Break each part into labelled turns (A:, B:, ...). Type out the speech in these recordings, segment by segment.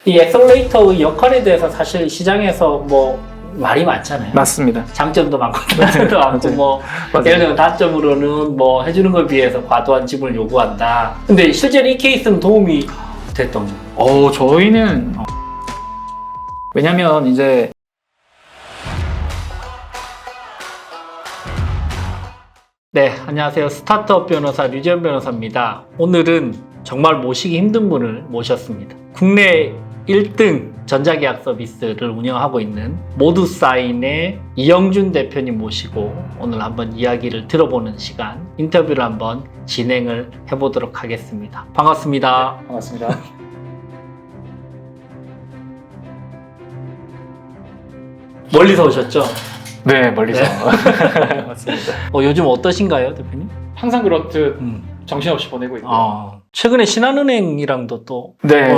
A: 이 엑셀레이터의 역할에 대해서 사실 시장에서 뭐 말이 많잖아요.
B: 맞습니다.
A: 장점도 많고 단점도 많고 뭐 예를 들면 단점으로는 뭐 해주는 걸 비해서 과도한 지분을 요구한다. 근데 실제로 이 케이스는 도움이 됐던 거예요.
B: 저희는 왜냐면 이제
A: 네, 안녕하세요. 스타트업 변호사 류지현 변호사입니다. 오늘은 정말 모시기 힘든 분을 모셨습니다. 국내 1등 전자계약 서비스를 운영하고 있는 모두사인의 이영준 대표님 모시고 오늘 한번 이야기를 들어보는 시간, 인터뷰를 한번 진행을 해보도록 하겠습니다. 반갑습니다.
B: 네, 반갑습니다.
A: 멀리서 오셨죠?
B: 네, 멀리서.
A: 네.
B: 맞습니다.
A: 요즘 어떠신가요, 대표님?
B: 항상 그렇듯 정신없이 보내고 있고.
A: 최근에 신한은행이랑도 또
B: 네,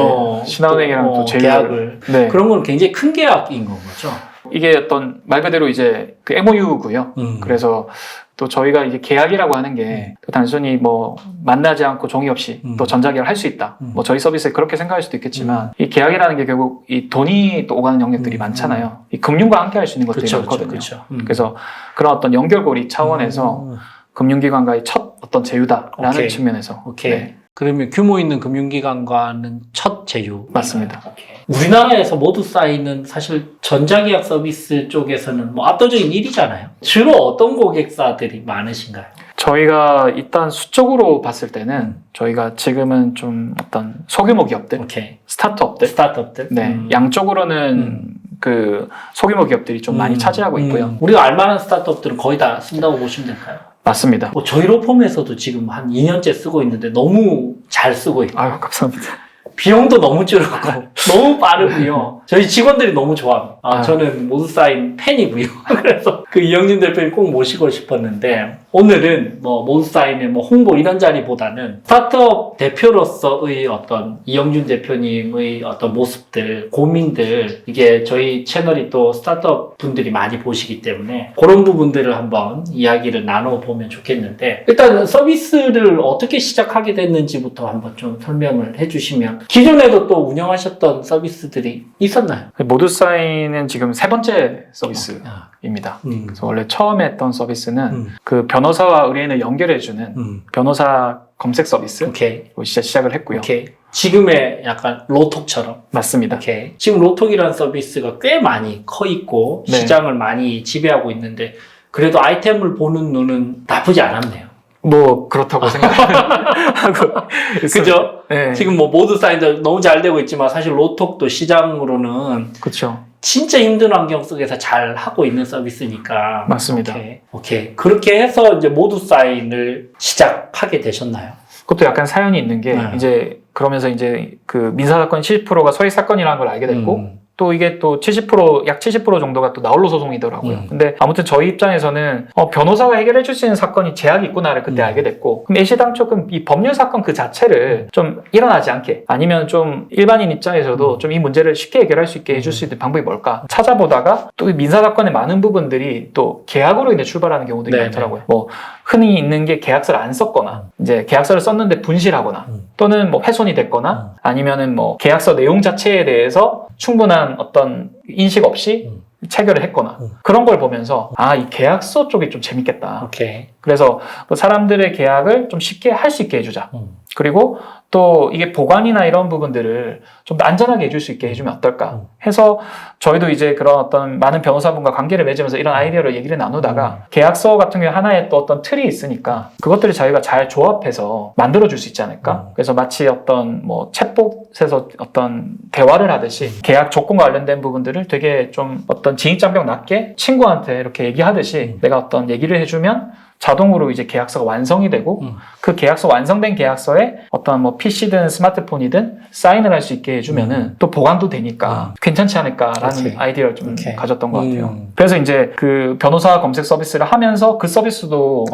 B: 신한은행이랑 또
A: 계약을.
B: 네.
A: 그런 건 굉장히 큰 계약인 건 거죠.
B: 이게 어떤 말 그대로 이제 그 MOU고요. 그래서 또 저희가 이제 계약이라고 하는 게 단순히 뭐 만나지 않고 종이 없이 또 전자계약을 할 수 있다. 뭐 저희 서비스에 그렇게 생각할 수도 있겠지만 이 계약이라는 게 결국 이 돈이 또 오가는 영역들이 많잖아요. 이 금융과 함께 할 수 있는 것들이 많거든요.
A: 그쵸.
B: 그래서 그런 어떤 연결고리 차원에서 금융기관과의 첫 어떤 제휴다라는
A: 오케이.
B: 측면에서.
A: 오케이.
B: 네.
A: 그러면 규모 있는 금융기관과는 첫 제휴.
B: 맞습니다.
A: 오케이. 우리나라에서 모두사인은 사실 전자계약 서비스 쪽에서는 뭐 압도적인 1위잖아요. 주로 어떤 고객사들이 많으신가요?
B: 저희가 일단 수적으로 봤을 때는 저희가 지금은 좀 어떤 소규모 기업들,
A: 오케이.
B: 스타트업들,
A: 스타트업들.
B: 양쪽으로는 그 소규모 기업들이 좀 많이 차지하고 있고요.
A: 우리가 알만한 스타트업들은 거의 다 쓴다고 보시면 될까요?
B: 맞습니다.
A: 뭐 저희 로펌에서도 지금 한 2년째 쓰고 있는데 너무 잘 쓰고 있고
B: 아유, 감사합니다.
A: 비용도 너무 줄었고 너무 빠르고요. 저희 직원들이 너무 좋아합니다. 저는 모두사인 팬이고요. 그래서 그 이영준 대표님 꼭 모시고 싶었는데 오늘은 뭐 모두사인의 뭐 홍보 이런 자리보다는 스타트업 대표로서의 어떤 이영준 대표님의 어떤 모습들, 고민들, 이게 저희 채널이 또 스타트업 분들이 많이 보시기 때문에 그런 부분들을 한번 이야기를 나눠보면 좋겠는데, 일단 서비스를 어떻게 시작하게 됐는지부터 한번 좀 설명을 해주시면. 기존에도 또 운영하셨던 서비스들이 있었나요?
B: 모두사인은 지금 세 번째 서비스입니다. 그래서 원래 처음에 했던 서비스는 그 변호사와 의뢰인을 연결해주는 변호사 검색 서비스.
A: 오케이.
B: 진짜 시작을 했고요.
A: 오케이. 지금의 약간 로톡처럼.
B: 맞습니다.
A: 오케이. 지금 로톡이라는 서비스가 꽤 많이 커 있고
B: 네.
A: 시장을 많이 지배하고 있는데 그래도 아이템을 보는 눈은 나쁘지 않았네요.
B: 뭐 그렇다고 생각하고
A: 그죠?
B: 네.
A: 지금 뭐 모두사인도 너무 잘 되고 있지만 사실 로톡도 시장으로는
B: 그렇죠.
A: 진짜 힘든 환경 속에서 잘 하고 있는 서비스니까.
B: 맞습니다.
A: 오케이. 그렇게 해서 이제 모두사인을 시작하게 되셨나요?
B: 그것도 약간 사연이 있는 게 이제 그러면서 이제 그 민사사건 70%가 소액사건이라는 걸 알게 됐고 또 이게 또 70%, 약 70% 정도가 또 나홀로 소송이더라고요. 근데 아무튼 저희 입장에서는 변호사가 해결해 줄 수 있는 사건이 제약이 있구나를 그때 알게 됐고, 근데 애시당초 이 법률 사건 그 자체를 좀 일어나지 않게, 아니면 좀 일반인 입장에서도 좀 이 문제를 쉽게 해결할 수 있게 해줄 수 있는 방법이 뭘까 찾아보다가 또 이 민사사건의 많은 부분들이 또 계약으로 인해 출발하는 경우들이 많더라고요. 뭐 흔히 있는 게 계약서를 안 썼거나 이제 계약서를 썼는데 분실하거나 또는 뭐 훼손이 됐거나 아니면은 뭐 계약서 내용 자체에 대해서 충분한 어떤 인식 없이 체결을 했거나 그런 걸 보면서 이 계약서 쪽이 좀 재밌겠다.
A: 오케이.
B: 그래서 뭐 사람들의 계약을 좀 쉽게 할 수 있게 해주자. 그리고 또 이게 보관이나 이런 부분들을 좀 더 안전하게 해줄 수 있게 해주면 어떨까 해서 저희도 이제 그런 어떤 많은 변호사분과 관계를 맺으면서 이런 아이디어를 얘기를 나누다가 계약서 같은 경우에 하나의 또 어떤 틀이 있으니까 그것들을 저희가 잘 조합해서 만들어줄 수 있지 않을까. 그래서 마치 어떤 뭐 챗봇에서 어떤 대화를 하듯이 계약 조건과 관련된 부분들을 되게 좀 어떤 진입장벽 낮게 친구한테 이렇게 얘기하듯이 내가 어떤 얘기를 해주면 자동으로 이제 계약서가 완성이 되고 그 계약서 완성된 계약서에 어떤 뭐 PC든 스마트폰이든 사인을 할 수 있게 해주면은 또 보관도 되니까 괜찮지 않을까라는 아이디어를 좀 가졌던 것 같아요. 그래서 이제 그 변호사 검색 서비스를 하면서 그 서비스도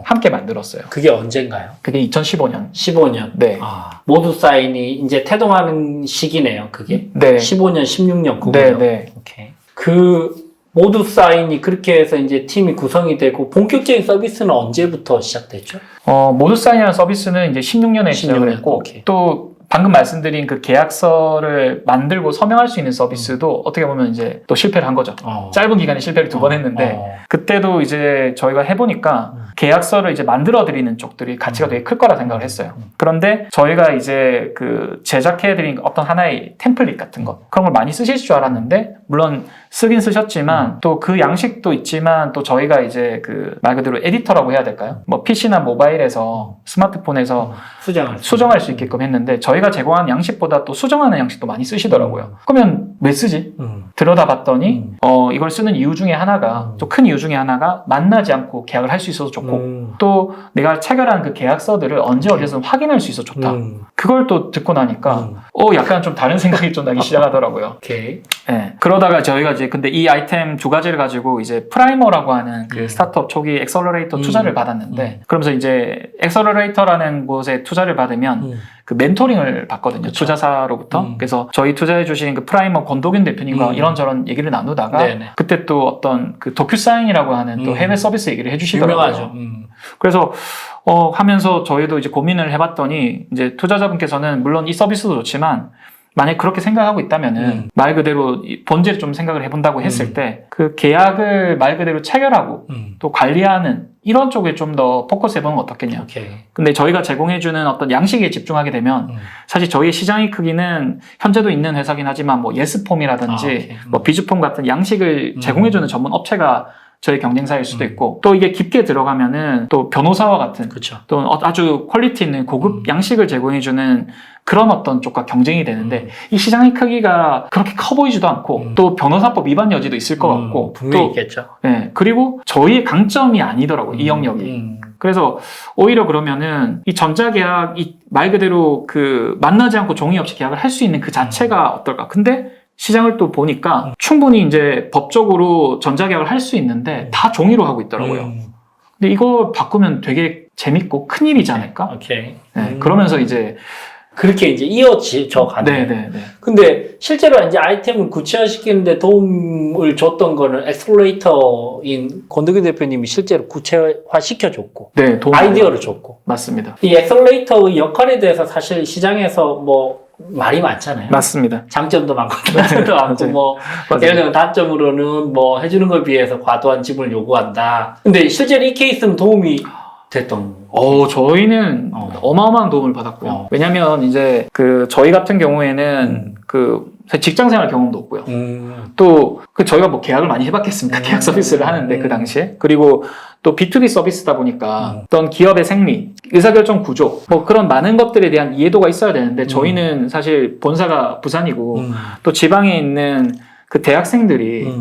B: 함께 만들었어요.
A: 그게 언젠가요?
B: 그게 2015년.
A: 15년.
B: 네.
A: 모두사인이 이제 태동하는 시기네요. 그게.
B: 네.
A: 15년, 16년 그거죠.
B: 네, 네.
A: 오케이. 모두사인이 그렇게 해서 이제 팀이 구성이 되고 본격적인 서비스는 언제부터 시작됐죠?
B: 모두사인이라는 서비스는 이제 16년에 시작을 했고
A: 오케이.
B: 또 방금 말씀드린 그 계약서를 만들고 서명할 수 있는 서비스도 어떻게 보면 이제 또 실패를 한 거죠. 짧은 기간에 실패를 2번 했는데 그때도 이제 저희가 해보니까 계약서를 이제 만들어드리는 쪽들이 가치가 되게 클 거라 생각을 했어요. 그런데 저희가 이제 그 제작해드린 어떤 하나의 템플릿 같은 거 그런 걸 많이 쓰실 줄 알았는데 물론 쓰긴 쓰셨지만 또 그 양식도 있지만 또 저희가 이제 그 말 그대로 에디터라고 해야 될까요? 뭐 PC나 모바일에서 스마트폰에서 수정할 수 있게끔 했는데 저희가 제공한 양식보다 또 수정하는 양식도 많이 쓰시더라고요. 그러면 왜 쓰지? 들여다봤더니 이걸 쓰는 이유 중에 하나가 좀 큰 이유 중에 하나가 만나지 않고 계약을 할 수 있어서 좋고 또 내가 체결한 그 계약서들을 언제 어디서든 확인할 수 있어서 좋다. 그걸 또 듣고 나니까 약간 좀 다른 생각이 좀 나기 시작하더라고요.
A: 오케이.
B: 네. 그러다가 저희가 이제 근데 이 아이템 두 가지를 가지고 이제 프라이머라고 하는 그 스타트업 초기 엑셀러레이터 투자를 받았는데 그러면서 이제 엑셀러레이터라는 곳에 투자를 받으면 그 멘토링을 받거든요.
A: 그쵸.
B: 투자사로부터. 그래서 저희 투자해 주신 그 프라이머 권도균 대표님과 이런저런 얘기를 나누다가
A: 네네.
B: 그때 또 어떤 그 도큐사인이라고 하는 또 해외 서비스 얘기를 해주시더라고요.
A: 유명하죠.
B: 그래서 하면서 저희도 이제 고민을 해봤더니 이제 투자자분께서는 물론 이 서비스도 좋지만 만약 그렇게 생각하고 있다면은 말 그대로 이 본질을 좀 생각을 해본다고 했을 때 그 계약을 말 그대로 체결하고 또 관리하는 이런 쪽에 좀 더 포커스 해보는 건 어떻겠냐.
A: 오케이.
B: 근데 저희가 제공해주는 어떤 양식에 집중하게 되면 사실 저희의 시장의 크기는 현재도 있는 회사긴 하지만 뭐 예스폼이라든지 뭐 비주폼 같은 양식을 제공해주는 전문 업체가 저희 경쟁사일 수도 있고 또 이게 깊게 들어가면은 또 변호사와 같은
A: 그렇죠.
B: 또 아주 퀄리티 있는 고급 양식을 제공해주는 그런 어떤 쪽과 경쟁이 되는데 이 시장의 크기가 그렇게 커 보이지도 않고 또 변호사법 위반 여지도 있을 것 같고
A: 분명히
B: 또
A: 있겠죠.
B: 네, 그리고 저희의 강점이 아니더라고요. 이 영역이. 그래서 오히려 그러면은 이 전자계약 말 그대로 그 만나지 않고 종이 없이 계약을 할 수 있는 그 자체가 어떨까. 근데 시장을 또 보니까 충분히 이제 법적으로 전자계약을 할 수 있는데 다 종이로 하고 있더라고요. 근데 이거 바꾸면 되게 재밌고 큰일이지 않을까?
A: 오케이.
B: 네, 그러면서 이제
A: 그렇게 이제 이어져 가는.
B: 네네네.
A: 근데 실제로 이제 아이템을 구체화시키는데 도움을 줬던 거는 엑셀러레이터인 권득희 대표님이 실제로 구체화시켜줬고,
B: 네,
A: 아이디어를 줬고.
B: 맞습니다.
A: 이 엑셀러레이터의 역할에 대해서 사실 시장에서 뭐 말이 많잖아요.
B: 맞습니다.
A: 장점도 많고 단점도 많고 뭐 예를 들면 단점으로는 뭐 해주는 걸 비해서 과도한 지분을 요구한다. 근데 실제로 이 케이스는 도움이 됐던.
B: 저희는 어마어마한 도움을 받았고요. 왜냐면 이제 그 저희 같은 경우에는 그 직장 생활 경험도 없고요. 또 그 저희가 뭐 계약을 많이 해봤겠습니까? 계약 서비스를 하는데 그 당시에. 그리고 또 B2B 서비스다 보니까 어떤 기업의 생리, 의사결정 구조 뭐 그런 많은 것들에 대한 이해도가 있어야 되는데 저희는 사실 본사가 부산이고 또 지방에 있는 그 대학생들이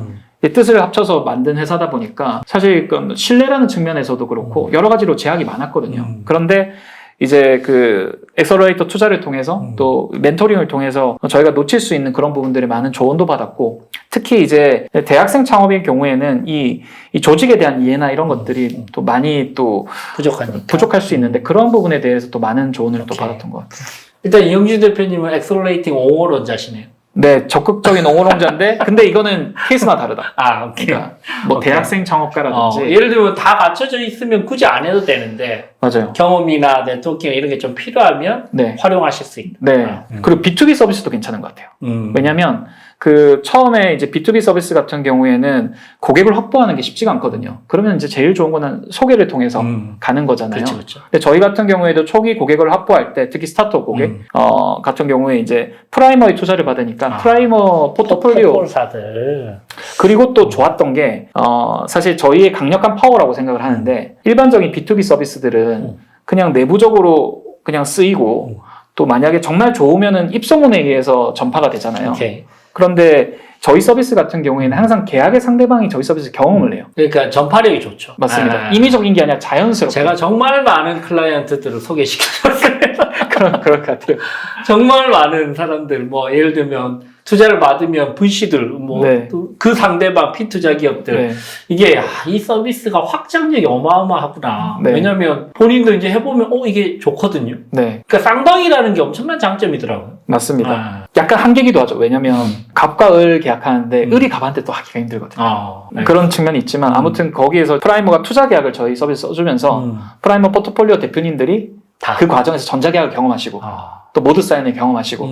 B: 뜻을 합쳐서 만든 회사다 보니까 사실 그 신뢰라는 측면에서도 그렇고 여러 가지로 제약이 많았거든요. 그런데 이제 그 엑셀러레이터 투자를 통해서 또 멘토링을 통해서 저희가 놓칠 수 있는 그런 부분들에 많은 조언도 받았고 특히 이제 대학생 창업인 경우에는 이 조직에 대한 이해나 이런 것들이 또 많이 또 부족할 수 있는데 그런 부분에 대해서 또 많은 조언을 또 받았던 것 같아요.
A: 일단 이영준 대표님은 엑셀러레이팅 옹호론자시네요.
B: 네, 적극적인 옹호론자인데 근데 이거는 케이스가 다르다.
A: 오케이.
B: 그러니까 뭐
A: 오케이.
B: 대학생 창업가라든지
A: 예를 들면 다 갖춰져 있으면 굳이 안 해도 되는데
B: 맞아요.
A: 경험이나 네트워킹 이런 게 좀 필요하면
B: 네.
A: 활용하실 수 있다.
B: 네. 그리고 B2B 서비스도 괜찮은 것 같아요. 왜냐면 그 처음에 이제 B2B 서비스 같은 경우에는 고객을 확보하는 게 쉽지가 않거든요. 그러면 이제 제일 좋은 거는 소개를 통해서 가는 거잖아요.
A: 그렇죠.
B: 근데 저희 같은 경우에도 초기 고객을 확보할 때 특히 스타트업 고객 같은 경우에 이제 프라이머에 투자를 받으니까 프라이머 포트폴리오
A: 사들
B: 그리고 또 좋았던 게 사실 저희의 강력한 파워라고 생각을 하는데 일반적인 B2B 서비스들은 그냥 내부적으로 그냥 쓰이고 또 만약에 정말 좋으면은 입소문에 의해서 전파가 되잖아요.
A: 오케이.
B: 그런데 저희 서비스 같은 경우에는 항상 계약의 상대방이 저희 서비스 경험을 해요.
A: 그러니까 전파력이 좋죠.
B: 맞습니다. 인위적인 게 아니라 자연스럽게.
A: 제가 정말 많은 클라이언트들을 소개시켜줬어요.
B: 그럴 것 같아요.
A: 정말 많은 사람들, 뭐, 예를 들면, 투자를 받으면 VC들, 뭐,
B: 네.
A: 그 상대방 피투자 기업들.
B: 네.
A: 이게, 이 서비스가 확장력이 어마어마하구나.
B: 네.
A: 왜냐면, 본인도 이제 해보면, 이게 좋거든요.
B: 네.
A: 그러니까 쌍방이라는 게 엄청난 장점이더라고요.
B: 맞습니다. 약간 한계기도 하죠. 왜냐면 갑과 을 계약하는데 을이 갑한테 또 하기가 힘들거든요.
A: 네.
B: 그런 측면이 있지만 아무튼 거기에서 프라이머가 투자 계약을 저희 서비스 써주면서 프라이머 포트폴리오 대표님들이
A: 다.
B: 그 과정에서 전자계약을 경험하시고
A: 아.
B: 또 모드 사인을 경험하시고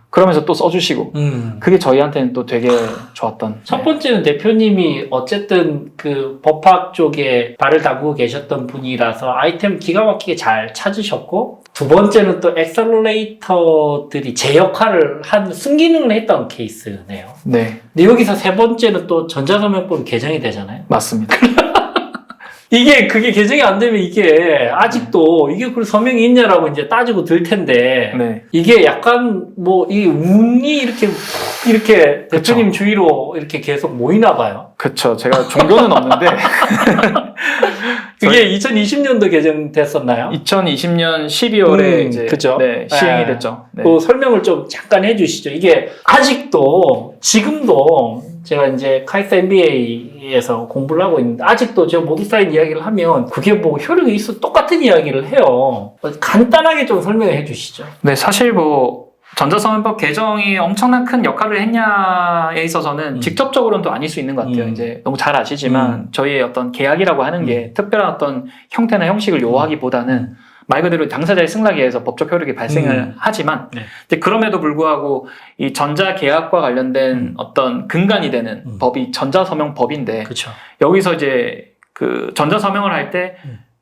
B: 그러면서 또 써주시고 그게 저희한테는 또 되게 좋았던.
A: 첫 번째는 대표님이 어쨌든 그 법학 쪽에 발을 담그고 계셨던 분이라서 아이템 기가 막히게 잘 찾으셨고, 두 번째는 또 엑셀러레이터들이 제 역할을 한 순기능을 했던 케이스네요.
B: 네,
A: 근데 여기서 세 번째는 또 전자서명법이 개정이 되잖아요.
B: 맞습니다.
A: 그게 개정이 안 되면 이게 아직도 이게 그 서명이 있냐라고 이제 따지고 들 텐데,
B: 네.
A: 이게 약간 뭐 이 운이 이렇게 대표님 주위로 이렇게 계속 모이나 봐요.
B: 그쵸. 제가 종교는 없는데
A: 그게 2020년도 개정됐었나요?
B: 2020년 12월에 이제
A: 그죠?
B: 네, 시행이
A: 네.
B: 됐죠. 네.
A: 그 설명을 좀 잠깐 해주시죠. 이게 아직도 지금도 제가 이제 카이스트 MBA에서 공부를 하고 있는데 아직도 저 모드 사인 이야기를 하면 그게 뭐 효력이 있어 똑같은 이야기를 해요. 간단하게 좀 설명을 해주시죠.
B: 네, 사실 뭐 전자서명법 개정이 엄청난 큰 역할을 했냐에 있어서는 직접적으로는 또 아닐 수 있는 것 같아요. 이제 너무 잘 아시지만 저희의 어떤 계약이라고 하는 게 특별한 어떤 형태나 형식을 요하기보다는 말 그대로 당사자의 승낙에 의해서 법적 효력이 발생을 하지만
A: 네.
B: 근데 그럼에도 불구하고 이 전자계약과 관련된 어떤 근간이 되는 법이 전자서명법인데
A: 그렇죠.
B: 여기서 이제 그 전자서명을 할 때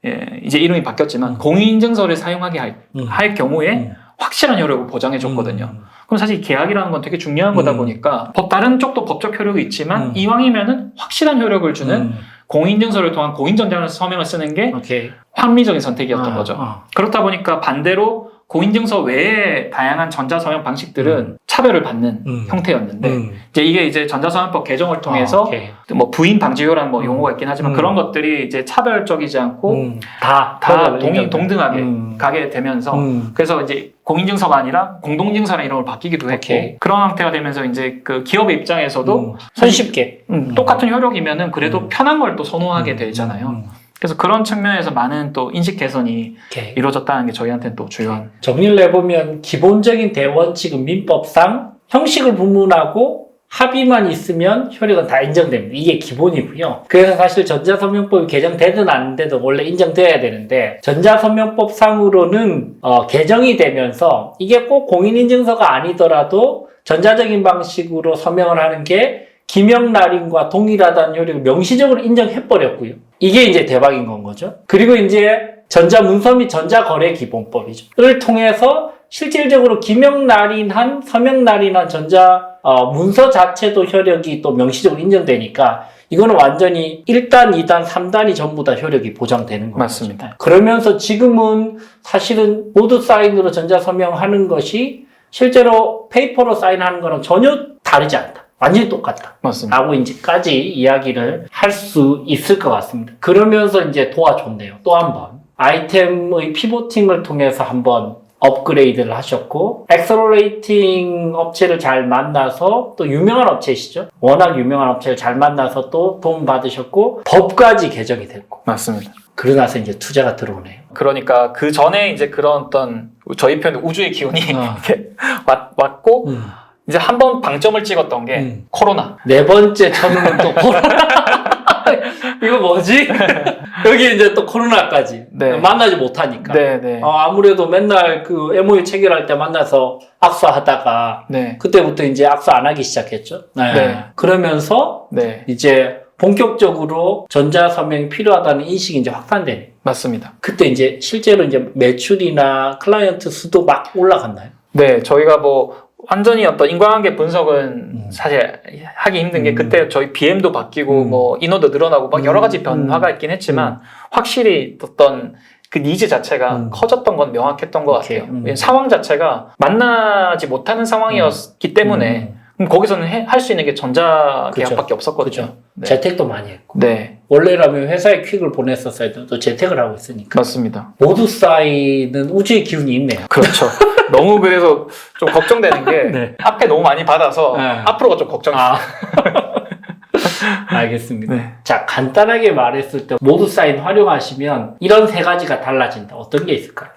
B: 예, 이제 이름이 바뀌었지만 공인인증서를 사용하게 할 경우에 확실한 효력을 보장해 줬거든요. 그럼 사실 계약이라는 건 되게 중요한 거다 보니까 다른 쪽도 법적 효력이 있지만 이왕이면은 확실한 효력을 주는 공인인증서를 통한 공인전자서명을 쓰는 게
A: 오케이.
B: 합리적인 선택이었던 거죠. 그렇다 보니까 반대로 공인증서 외에 다양한 전자서명 방식들은 차별을 받는 형태였는데 이게 이제 전자서명법 개정을 통해서 뭐 부인 방지효라는 뭐 용어가 있긴 하지만 그런 것들이 이제 차별적이지 않고 다 동등하게 가게 되면서 그래서 이제 공인증서가 아니라 공동증서라는 이름으로 바뀌기도 했고 그런 형태가 되면서 이제 그 기업의 입장에서도
A: 손쉽게
B: 똑같은 효력이면은 그래도 편한 걸 또 선호하게 되잖아요. 그래서 그런 측면에서 많은 또 인식 개선이 이루어졌다는 게 저희한테는 또 중요한.
A: 정리를 해보면 기본적인 대원칙은 민법상 형식을 불문하고 합의만 있으면 효력은 다 인정됩니다. 이게 기본이고요. 그래서 사실 전자서명법이 개정되든 안 되든 원래 인정돼야 되는데 전자서명법 상으로는 개정이 되면서 이게 꼭 공인인증서가 아니더라도 전자적인 방식으로 서명을 하는 게 기명날인과 동일하다는 효력을 명시적으로 인정해버렸고요. 이게 이제 대박인 건 거죠. 그리고 이제 전자문서 및 전자거래기본법이죠. 을 통해서 실질적으로 기명날인한, 서명날인한 문서 자체도 효력이 또 명시적으로 인정되니까 이거는 완전히 1단, 2단, 3단이 전부 다 효력이 보장되는 거죠.
B: 맞습니다.
A: 그러면서 지금은 사실은 모드 사인으로 전자서명하는 것이 실제로 페이퍼로 사인하는 거랑 전혀 다르지 않다. 완전히 똑같다.
B: 맞습니다.
A: 라고 이제까지 이야기를 할 수 있을 것 같습니다. 그러면서 이제 도와줬네요. 또 한 번. 아이템의 피보팅을 통해서 한번 업그레이드를 하셨고, 엑셀러레이팅 업체를 잘 만나서 또 유명한 업체시죠. 워낙 유명한 업체를 잘 만나서 또 도움 받으셨고, 법까지 개정이 됐고.
B: 맞습니다.
A: 그러고 나서 이제 투자가 들어오네요.
B: 그러니까 그 전에 이제 그런 어떤 저희 표현 우주의 기운이 이렇게 왔고, 이제 한 번 방점을 찍었던 게 코로나.
A: 네 번째 천우는 또 코로나. 이거 뭐지? 여기 이제 또 코로나까지.
B: 네.
A: 만나지 못하니까.
B: 네.
A: 아무래도 맨날 그 MOU 체결할 때 만나서 악수하다가
B: 네.
A: 그때부터 이제 악수 안 하기 시작했죠.
B: 네.
A: 그러면서
B: 네.
A: 이제 본격적으로 전자서명이 필요하다는 인식이 이제 확산되네.
B: 맞습니다.
A: 그때 이제 실제로 이제 매출이나 클라이언트 수도 막 올라갔나요?
B: 네, 저희가 뭐 완전히 어떤 인과관계 분석은 사실 하기 힘든 게 그때 저희 BM도 바뀌고 뭐 인원도 늘어나고 막 여러 가지 변화가 있긴 했지만 확실히 어떤 그 니즈 자체가 커졌던 건 명확했던 것 같아요. 상황 자체가 만나지 못하는 상황이었기 때문에 그럼 거기서는 할 수 있는 게 전자계약밖에 없었거든요.
A: 그렇죠.
B: 네.
A: 재택도 많이 했고.
B: 네.
A: 원래라면 회사에 퀵을 보냈었어야 또 재택을 하고 있으니까.
B: 맞습니다.
A: 모두 쌓이는 우주의 기운이 있네요.
B: 그렇죠. 너무 그래서 좀 걱정되는 게
A: 네.
B: 앞에 너무 많이 받아서
A: 네.
B: 앞으로가 좀 걱정이에요.
A: 알겠습니다.
B: 네.
A: 자, 간단하게 말했을 때 모두 사인 활용하시면 이런 세 가지가 달라진다. 어떤 게 있을까요?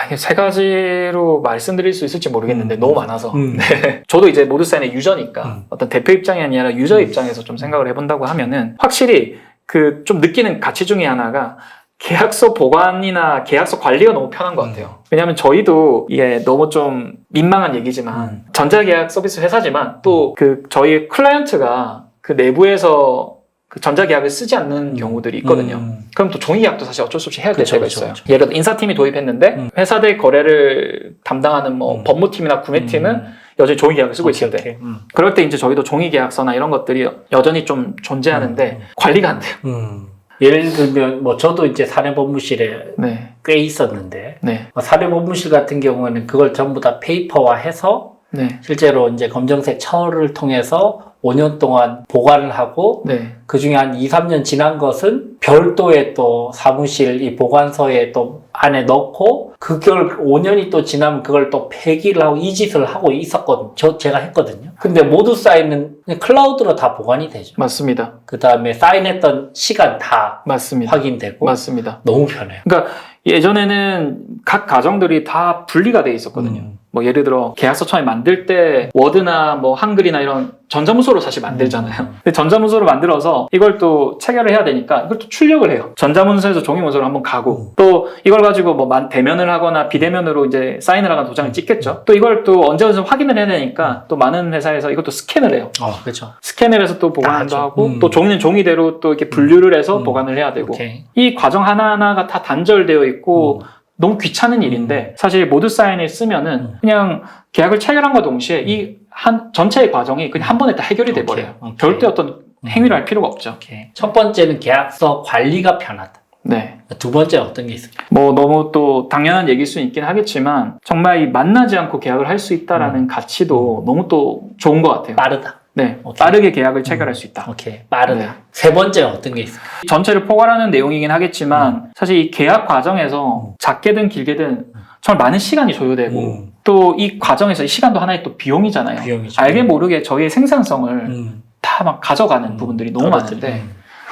B: 이게 세 가지로 말씀드릴 수 있을지 모르겠는데 너무 많아서. 네. 저도 이제 모드사인의 유저니까 어떤 대표 입장이 아니라 유저 입장에서 좀 생각을 해본다고 하면은 확실히 그 좀 느끼는 가치 중에 하나가 계약서 보관이나 계약서 관리가 너무 편한 것 같아요. 왜냐하면 저희도 이게 너무 좀 민망한 얘기지만 전자계약 서비스 회사지만 또 그 저희 클라이언트가 그 내부에서 그 전자계약을 쓰지 않는 경우들이 있거든요. 그럼 또 종이계약도 사실 어쩔 수 없이 해야 될 때가 있어요. 예를 들어 인사팀이 도입했는데 회사들 거래를 담당하는 뭐 법무팀이나 구매팀은 여전히 종이계약을 쓰고 있을 때 그럴 때 이제 저희도 종이계약서나 이런 것들이 여전히 좀 존재하는데 관리가 안 돼요.
A: 예를 들면 뭐 저도 이제 사내법무실에
B: 네.
A: 꽤 있었는데
B: 네.
A: 사내법무실 같은 경우에는 그걸 전부 다 페이퍼화해서
B: 네.
A: 실제로 이제 검정색 철을 통해서 5년 동안 보관을 하고
B: 네.
A: 그 중에 한 2, 3년 지난 것은 별도의 또 사무실 이 보관소에 또 안에 넣고 그걸 5년이 또 지나면 그걸 또 폐기를 하고 이 짓을 하고 있었거든요. 제가 했거든요. 근데 모두 사인은 그냥 클라우드로 다 보관이 되죠.
B: 맞습니다.
A: 그 다음에 사인했던 시간 다
B: 맞습니다.
A: 확인되고
B: 맞습니다.
A: 너무 편해요.
B: 그러니까 예전에는 각 가정들이 다 분리가 돼 있었거든요. 뭐 예를 들어 계약서 처음에 만들 때 워드나 뭐 한글이나 이런 전자문서로 사실 만들잖아요. 근데 전자문서로 만들어서 이걸 또 체결을 해야 되니까 이걸 또 출력을 해요. 전자문서에서 종이문서로 한번 가고 또 이걸 가지고 뭐 대면을 하거나 비대면으로 이제 사인을 하거나 도장을 찍겠죠. 또 이걸 또 언제 확인을 해야 되니까 또 많은 회사에서 이것도 스캔을 해요.
A: 그렇죠.
B: 스캔을 해서 또 보관도 하고 또 종이는 종이대로 또 이렇게 분류를 해서 보관을 해야 되고 이 과정 하나하나가 다 단절되어 있고 너무 귀찮은 일인데 사실 모두 사인을 쓰면은 그냥 계약을 체결함과 동시에 이 전체의 과정이 그냥 한 번에 다 해결이 돼 버려요. 별도의 어떤 행위를 할 필요가 없죠.
A: 첫 번째는 계약서 관리가 편하다.
B: 네.
A: 두 번째는 어떤 게 있을까요?
B: 뭐 너무 또 당연한 얘기일 수 있긴 하겠지만 정말 이 만나지 않고 계약을 할 수 있다라는 가치도 너무 또 좋은 것 같아요.
A: 빠르다.
B: 네, 빠르게 계약을 체결할 수 있다.
A: 빠르다.
B: 네.
A: 세 번째는 어떤 게 있을까요?
B: 전체를 포괄하는 내용이긴 하겠지만 사실 이 계약 과정에서 작게든 길게든 정말 많은 시간이 소요되고 또 이 과정에서 이 시간도 하나의 또 비용이잖아요.
A: 비용이죠.
B: 알게 모르게 저희의 생산성을 다 막 가져가는 부분들이 너무 많은데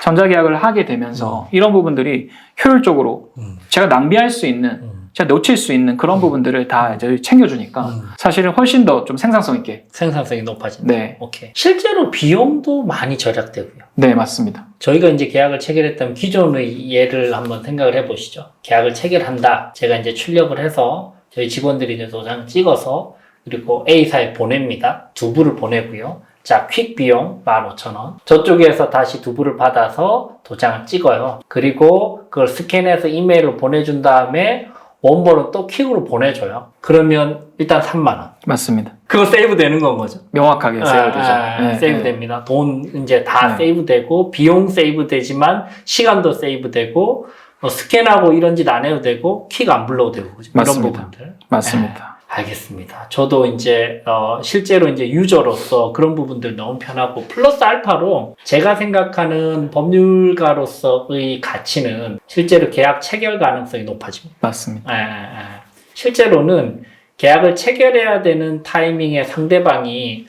B: 전자계약을 하게 되면서 이런 부분들이 효율적으로 제가 낭비할 수 있는 제가 놓칠 수 있는 그런 부분들을 다 이제 챙겨주니까 사실은 훨씬 더 좀 생산성 있게
A: 생산성이 높아진다.
B: 네.
A: 실제로 비용도 많이 절약되고요.
B: 네, 맞습니다.
A: 저희가 이제 계약을 체결했다면 기존의 예를 한번 생각을 해보시죠. 계약을 체결한다. 제가 이제 출력을 해서 저희 직원들이 이제 도장 찍어서 그리고 A사에 보냅니다. 두부를 보내고요. 자, 퀵 비용 15,000원. 저쪽에서 다시 두부를 받아서 도장을 찍어요. 그리고 그걸 스캔해서 이메일로 보내준 다음에 원본은 또 퀵으로 보내줘요. 그러면 일단 3만원.
B: 맞습니다.
A: 그거 세이브 되는 건 거죠.
B: 명확하게 세이브되죠.
A: 네, 세이브 됩니다. 돈 이제 다
B: 네.
A: 세이브 되고, 비용 세이브 되지만, 시간도 세이브 되고, 스캔하고 이런 짓 안 해도 되고, 킥 안 불러도 되고, 그죠?
B: 맞습니다.
A: 이런 부분들.
B: 맞습니다.
A: 알겠습니다. 저도 이제 실제로 이제 유저로서 그런 부분들 너무 편하고 플러스 알파로 제가 생각하는 법률가로서의 가치는 실제로 계약 체결 가능성이 높아집니다.
B: 맞습니다.
A: 실제로는 계약을 체결해야 되는 타이밍에 상대방이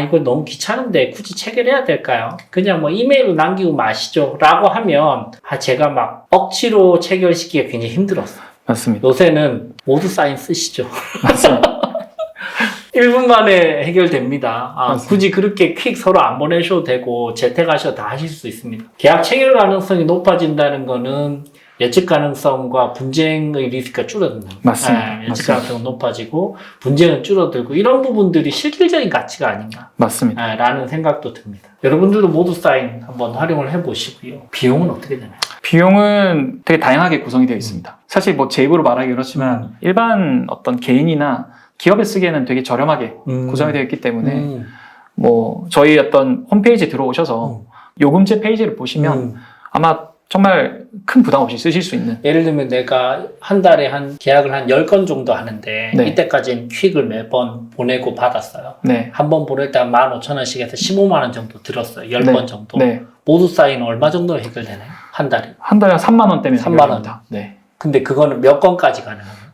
A: 이거 너무 귀찮은데 굳이 체결해야 될까요? 그냥 뭐 이메일로 남기고 마시죠 라고 하면 제가 막 억지로 체결시키기가 굉장히 힘들었어요.
B: 맞습니다.
A: 요새는 모두 사인 쓰시죠.
B: 맞습니다.
A: 1분 만에 해결됩니다.
B: 맞습니다.
A: 굳이 그렇게 퀵 서로 안 보내셔도 되고 재택하셔도 다 하실 수 있습니다. 계약 체결 가능성이 높아진다는 거는 예측 가능성과 분쟁의 리스크가 줄어든다.
B: 맞습니다.
A: 예측
B: 맞습니다.
A: 가능성은 높아지고 분쟁은 줄어들고 이런 부분들이 실질적인 가치가 아닌가
B: 맞습니다.
A: 라는 생각도 듭니다. 여러분들도 모두 사인 한번 활용을 해보시고요. 비용은 어떻게 되나요?
B: 비용은 되게 다양하게 구성이 되어 있습니다. 사실 뭐 제 입으로 말하기 그렇지만 일반 어떤 개인이나 기업에 쓰기에는 되게 저렴하게 구성이 되어 있기 때문에 뭐 저희 어떤 홈페이지 들어오셔서 요금제 페이지를 보시면 아마 정말 큰 부담 없이 쓰실 수 있는.
A: 예를 들면 내가 한 달에 계약을 한 10건 정도 하는데
B: 네.
A: 이때까지는 퀵을 매번 보내고 받았어요.
B: 네.
A: 한 번 보낼 때 15,000원씩 해서 15만원 정도 들었어요. 10번
B: 네.
A: 정도.
B: 네.
A: 모두 사인 얼마 정도 해결되나요? 한 달에?
B: 한 달에 3만 원대면
A: 3만 원.
B: 해결됩니다. 네.
A: 근데 그거는 몇 건까지 가능해요?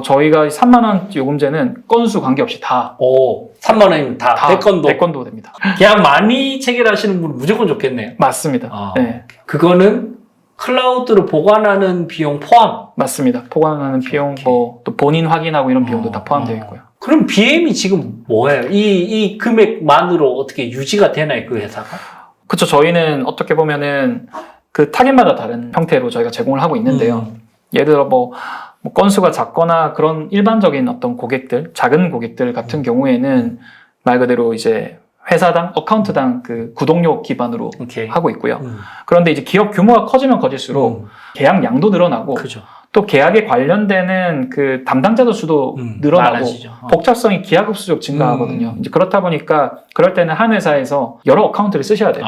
B: 저희가 3만 원 요금제는 건수 관계없이 다
A: 3만 원이면 다 100건도.
B: 100건도 됩니다.
A: 계약 많이 체결하시는 분은 무조건 좋겠네요.
B: 맞습니다. 네.
A: 그거는 클라우드로 보관하는 비용 포함.
B: 맞습니다. 포괄하는 비용, 뭐 또 본인 확인하고 이런 비용도 다 포함되어 있고요.
A: 그럼 BM이 지금 뭐예요? 이 금액만으로 어떻게 유지가 되나요, 그 회사가?
B: 그렇죠. 저희는 어떻게 보면은 그 타겟마다 다른 형태로 저희가 제공을 하고 있는데요. 예를 들어 뭐 건수가 작거나 그런 일반적인 어떤 고객들, 작은 고객들 같은 경우에는 말 그대로 이제 회사당, 어카운트당 그 구독료 기반으로
A: 오케이.
B: 하고 있고요. 그런데 이제 기업 규모가 커지면 커질수록 계약 양도 늘어나고
A: 그죠.
B: 또 계약에 관련되는 그 담당자들 수도 늘어나고
A: 많아지죠.
B: 복잡성이 기하급수적 증가하거든요. 이제 그렇다 보니까 그럴 때는 한 회사에서 여러 어카운트를 쓰셔야 돼요.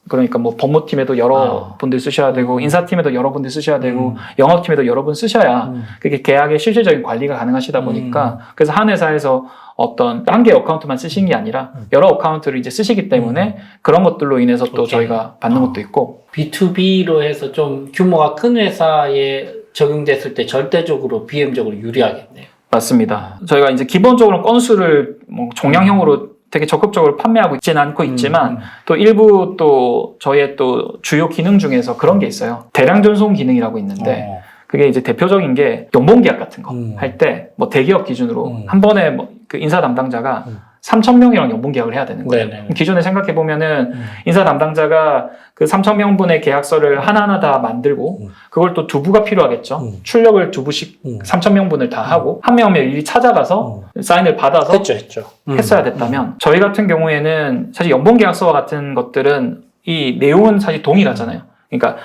B: 그러니까 뭐 법무팀에도 여러 분들 쓰셔야 되고 인사팀에도 여러 분들 쓰셔야 되고 영업팀에도 여러 분 쓰셔야 그게 계약의 실질적인 관리가 가능하시다 보니까 그래서 한 회사에서 어떤 한 개의 어카운트만 쓰시는 게 아니라 여러 어카운트를 이제 쓰시기 때문에 그런 것들로 인해서 또
A: 오케이.
B: 저희가 받는 것도 있고
A: B2B로 해서 좀 규모가 큰 회사에 적용됐을 때 절대적으로 BM적으로 유리하겠네요.
B: 맞습니다. 저희가 이제 기본적으로 건수를 뭐 종량형으로 되게 적극적으로 판매하고 있지는 않고 있지만 또 일부 또 저희의 또 주요 기능 중에서 그런 게 있어요. 대량 전송 기능이라고 있는데 그게 이제 대표적인 게 연봉 계약 같은 거 할 때 뭐 대기업 기준으로 한 번에 뭐 그 인사 담당자가 3,000명이랑 연봉 계약을 해야 되는 거예요.
A: 네네.
B: 기존에 생각해 보면은 인사 담당자가 그 3,000명분의 계약서를 하나하나 다 만들고 그걸 또 두부가 필요하겠죠. 출력을 두부씩 3,000명분을 다 하고 한 명 한 명 일일이 찾아가서 사인을 받아서
A: 했죠.
B: 했어야 됐다면 저희 같은 경우에는 사실 연봉 계약서와 같은 것들은 이 내용은 사실 동일하잖아요. 그러니까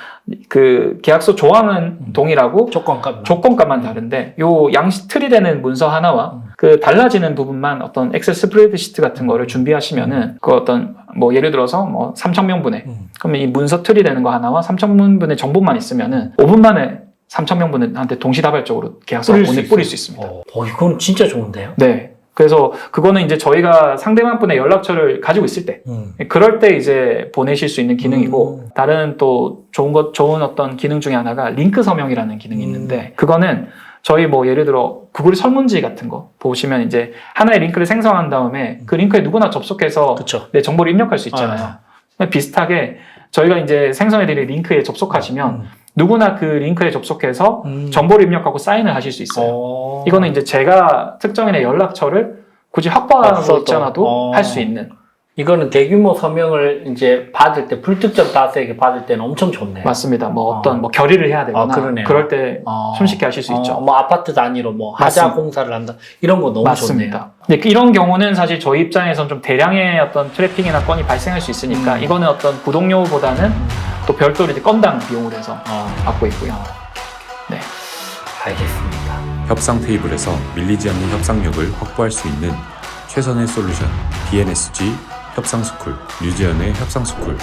B: 그 계약서 조항은 동일하고 조건값만 다른데 요 양식 틀이 되는 문서 하나와 그 달라지는 부분만 어떤 엑셀 스프레드시트 같은 거를 준비하시면은 그 어떤 뭐 예를 들어서 뭐 3,000명분의 그러면 이 문서 틀이 되는 거 하나와 3,000명분의 정보만 있으면은 5분 만에 3,000명분한테 동시다발적으로 계약서를 뿌릴 수 있습니다.
A: 이건 진짜 좋은데요?
B: 네. 그래서 그거는 이제 저희가 상대방분의 연락처를 가지고 있을 때 그럴 때 이제 보내실 수 있는 기능이고 다른 또 좋은 어떤 기능 중에 하나가 링크 서명이라는 기능이 있는데 그거는 저희 뭐 예를 들어 구글 설문지 같은 거 보시면 이제 하나의 링크를 생성한 다음에 그 링크에 누구나 접속해서
A: 그쵸.
B: 내 정보를 입력할 수 있잖아요. 비슷하게 저희가 이제 생성해드릴 링크에 접속하시면 누구나 그 링크에 접속해서 정보를 입력하고 사인을 하실 수 있어요. 이거는 이제 제가 특정인의 연락처를 굳이 확보하고 있지 않아도 할 수 있는.
A: 이거는 대규모 서명을 이제 받을 때 불특정 다수에게 받을 때는 엄청 좋네요.
B: 맞습니다. 뭐 어떤 뭐 결의를 해야 되거나 그럴 때 손쉽게 하실 수 있죠.
A: 뭐 아파트 단위로 뭐 하자 공사를 한다 이런 거 너무
B: 맞습니다. 좋네요. 네, 이런 경우는 사실 저희 입장에선 좀 대량의 어떤 트래픽이나 건이 발생할 수 있으니까 이거는 어떤 구독료보다는 또 별도로 이제 건당 비용을 해서 받고 있고요. 네,
A: 알겠습니다.
C: 협상 테이블에서 밀리지 않는 협상력을 확보할 수 있는 최선의 솔루션 DNSG 협상스쿨, 류재현의 협상스쿨.